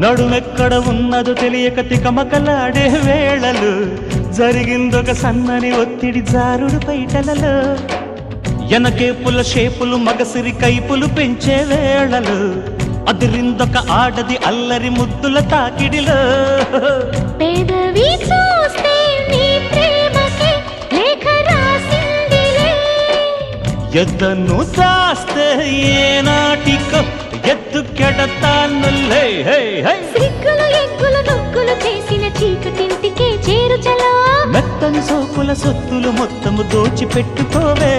నడుమెక్కడ ఉన్నదో తెలియక తికమకలాడే వేళలు జరిగిందొక సన్నని ఒత్తిడి జారుడు పైటలలో ఎనకేపుల షేపులు మగసిరి కైపులు పెంచే వేళలు అదిరిందొక ఆడది అల్లరి ముద్దుల తాకిడిలో పెదవి చూస్తే నీ ప్రేమకి లేఖ రాసిందిలే ఎద్దను దాస్తే ఏనాటికో ఎత్తుకెడతానులే సిగ్గులు ఎగ్గులు నొక్కులు చేసిన చీకటింటికే చేరు చలో మెత్తని సోకుల సొత్తులు మొత్తము దోచిపెట్టుకోవే